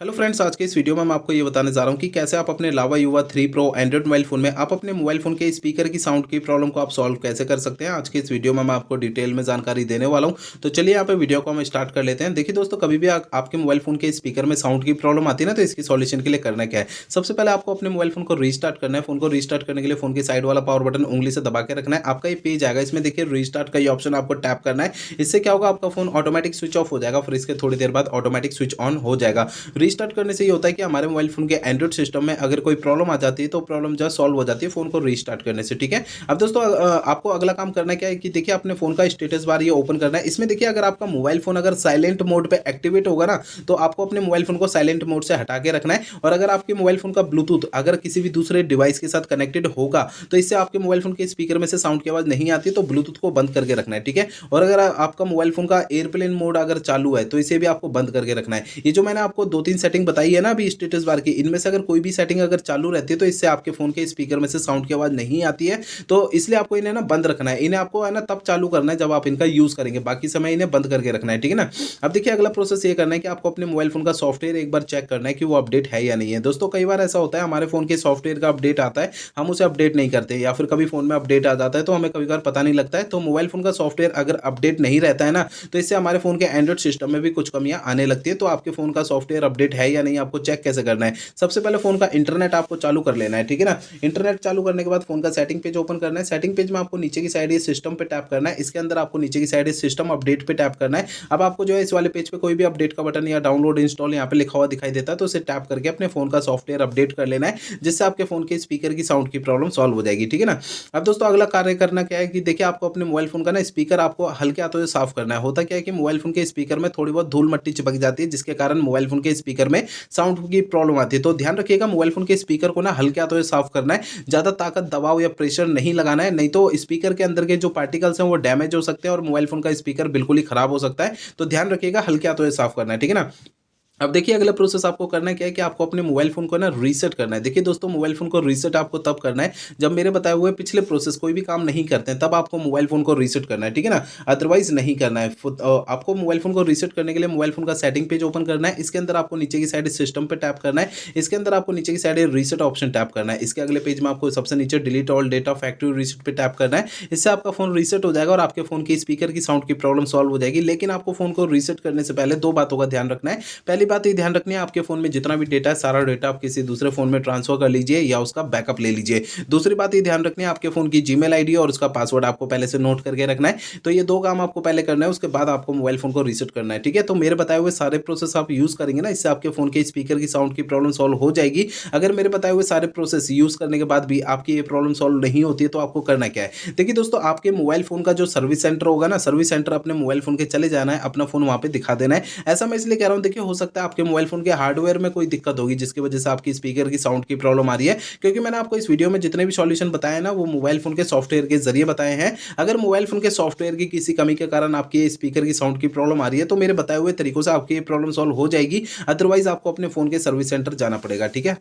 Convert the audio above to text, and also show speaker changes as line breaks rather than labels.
Hello friends, आज के इस वीडियो में मैं आपको ये बताने जा रहा हूँ कि कैसे आप अपने लावा युवा 3 प्रो एंड्रॉइड मोबाइल फ़ोन में आप अपने मोबाइल फ़ोन के स्पीकर की साउंड की प्रॉब्लम को आप सॉल्व कैसे कर सकते हैं। आज के इस वीडियो में मैं आपको डिटेल में जानकारी देने वाला हूँ। तो चलिए यहाँ पे वीडियो को हम स्टार्ट कर लेते हैं। देखिए दोस्तों, कभी भी आपके मोबाइल फ़ोन के स्पीकर में साउंड की प्रॉब्लम आती है ना, तो इसकी सॉल्यूशन के लिए करना क्या है। सबसे पहले आपको अपने मोबाइल फ़ोन को रीस्टार्ट करना है। फ़ोन को रीस्टार्ट करने के लिए फ़ोन की साइड वाला पावर बटन उंगली से दबा के रखना है। आपका ये पेज आएगा, इसमें देखिए रीस्टार्ट का ये ऑप्शन आपको टैप करना है। इससे क्या होगा, आपका फ़ोन ऑटोमेटिक स्विच ऑफ हो जाएगा, फिर इसके थोड़ी देर बाद ऑटोमेटिक स्विच ऑन हो जाएगा। रीस्टार्ट करने से ये होता है कि हमारे मोबाइल फ़ोन के एंड्रॉइड सिस्टम में अगर कोई प्रॉब्लम आ जाती है तो प्रॉब्लम जो है सॉल्व हो जाती है फ़ोन को रीस्टार्ट करने से। ठीक है। अब दोस्तों, आपको अगला काम करना क्या है कि देखिए अपने फ़ोन का स्टेटस बार ये ओपन करना है। इसमें देखिए अगर आपका मोबाइल फ़ोन अगर साइलेंट मोड पे एक्टिवेट होगा ना, तो आपको अपने मोबाइल फ़ोन को साइलेंट मोड से हटा के रखना है। और अगर आपके मोबाइल फ़ोन का ब्लूटूथ अगर किसी भी दूसरे डिवाइस के साथ कनेक्टेड होगा, तो इससे आपके मोबाइल फ़ोन के स्पीकर में से साउंड की आवाज़ नहीं आती, तो ब्लूटूथ को बंद करके रखना है। ठीक है। और अगर आपका मोबाइल फ़ोन का एयरप्लेन मोड अगर चालू है, तो इसे भी आपको बंद करके रखना है। ये जो मैंने आपको 2-3 सेटिंग बताई है ना अभी स्टेटस बार की, इनमें से अगर कोई भी सेटिंग अगर चालू रहती है, तो इससे आपके फ़ोन के स्पीकर में से साउंड की आवाज़ नहीं आती है। तो इसलिए आपको इन्हें ना बंद रखना है। इन्हें आपको है ना तब चालू करना है जब आप इनका यूज़ करेंगे, बाकी समय इन्हें बंद करके रखना है। ठीक है ना। अब देखिए अगला प्रोसेस ये करना है कि आपको अपने मोबाइल फ़ोन का सॉफ्टवेयर एक बार चेक करना है कि वो अपडेट है या नहीं है। दोस्तों, कई बार ऐसा होता है हमारे फ़ोन के सॉफ्टवेयर का अपडेट आता है, हम उसे अपडेट नहीं करते, या फिर कभी फ़ोन में अपडेट आ जाता है तो हमें कभी-कभार पता नहीं लगता है। तो मोबाइल फ़ोन का सॉफ्टवेयर अगर अपडेट नहीं रहता है ना, तो इससे हमारे फ़ोन के एंड्रॉइड सिस्टम में भी कुछ कमियाँ आने लगती है। तो आपके फ़ोन का सॉफ्टवेयर अपडेट है या नहीं, आपको चेक कैसे करना है। सबसे पहले फ़ोन का इंटरनेट आपको चालू कर लेना है। ठीक है ना। इंटरनेट चालू करने के बाद फ़ोन का सेटिंग पेज ओपन करना है। सेटिंग पेज में आपको नीचे की साइड ये सिस्टम पे टैप करना है। इसके अंदर आपको नीचे की साइड ये सिस्टम अपडेट पे टैप करना है। अब आपको जो है इस वाले पेज पे कोई भी अपडेट का बटन या डाउनलोड इंस्टॉल यहाँ पे लिखा हुआ दिखाई देता है, तो इसे टैप करके अपने फ़ोन का सॉफ्टवेयर अपडेट कर लेना है, जिससे आपके फ़ोन के स्पीकर की साउंड की प्रॉब्लम सॉल्व हो जाएगी। ठीक है ना। अब दोस्तों, अगला कार्य करना क्या है कि देखिए आपको अपने मोबाइल फ़ोन का ना स्पीकर आपको हल्के हाथों से साफ करना है। होता क्या है कि मोबाइल फ़ोन के स्पीकर में थोड़ी बहुत धूल मट्टी चिपक जाती है, जिसके कारण मोबाइल फ़ोन के स्पीकर में साउंड की प्रॉब्लम आती है। तो ध्यान रखिएगा, मोबाइल फ़ोन के स्पीकर को ना हल्के हाथों से साफ करना है। ज़्यादा ताकत, दबाव या प्रेशर नहीं लगाना है, नहीं तो स्पीकर के अंदर के जो पार्टिकल्स हैं वो डैमेज हो सकते हैं और मोबाइल फ़ोन का स्पीकर बिल्कुल ही खराब हो सकता है। तो ध्यान रखिएगा, हल्के हाथों से साफ करना है। ठीक है ना। अब देखिए अगला प्रोसेस आपको करना क्या है कि आपको अपने मोबाइल फ़ोन को ना रीसेट करना है। देखिए दोस्तों, मोबाइल फ़ोन को रीसेट आपको तब करना है जब मेरे बताए हुए पिछले प्रोसेस कोई भी काम नहीं करते हैं, तब आपको मोबाइल फ़ोन को रीसेट करना है। ठीक है ना। अदरवाइज़ नहीं करना है। आपको मोबाइल फ़ोन को रीसेट करने के लिए मोबाइल फ़ोन का सेटिंग पेज ओपन करना है। इसके अंदर आपको नीचे की साइड सिस्टम पे टैप करना है। इसके अंदर आपको नीचे की साइड रीसेट ऑप्शन टैप करना है। इसके अगले पेज में आपको सबसे नीचे delete all data factory reset पे टैप करना है। इससे आपका फ़ोन रीसेट हो जाएगा और आपके फ़ोन की स्पीकर की साउंड की प्रॉब्लम सॉल्व हो जाएगी। लेकिन आपको फ़ोन को रीसेट करने से पहले 2 बातों का ध्यान रखना है। पहली बात ये ध्यान रखनी है, आपके फ़ोन में जितना भी डेटा है, सारा डेटा आप किसी दूसरे फ़ोन में ट्रांसफ़र कर लीजिए या उसका बैकअप ले लीजिए। दूसरी बात ये ध्यान रखनी है, आपके फ़ोन की जीमेल आईडी और उसका पासवर्ड आपको पहले से नोट करके रखना है। तो ये 2 काम आपको पहले करना है, उसके बाद आपको मोबाइल फ़ोन को रीसेट करना है। ठीक है? तो मेरे बताए हुए सारे प्रोसेस आप यूज़ करेंगे ना, इससे आपके फ़ोन के स्पीकर की साउंड की प्रॉब्लम सॉल्व हो जाएगी। अगर मेरे बताए हुए सारे प्रोसेस यूज़ करने के बाद भी आपकी ये प्रॉब्लम सॉल्व नहीं होती है, तो आपको करना क्या है? देखिए दोस्तों, आपके मोबाइल फ़ोन का जो सर्विस सेंटर होगा ना, सर्विस सेंटर अपने मोबाइल फ़ोन के चले जाना है, अपना फ़ोन वहाँ पे दिखा देना है। ऐसा मैं इसलिए कह रहा हूँ, देखिए हो सकता है आपके मोबाइल फ़ोन के हार्डवेयर में कोई दिक्कत होगी, जिसकी वजह से आपकी स्पीकर की साउंड की प्रॉब्लम आ रही है। क्योंकि मैंने आपको इस वीडियो में जितने भी सॉल्यूशन बताए ना, वो मोबाइल फ़ोन के सॉफ्टवेयर के ज़रिए बताए हैं। अगर मोबाइल फ़ोन के सॉफ्टवेयर की किसी कमी के कारण आपके स्पीकर की साउंड की प्रॉब्लम आ रही है, तो मेरे बताए हुए तरीकों से आपकी ये प्रॉब्लम सॉल्व हो जाएगी। अदरवाइज़ आपको अपने फ़ोन के सर्विस सेंटर जाना पड़ेगा। ठीक है?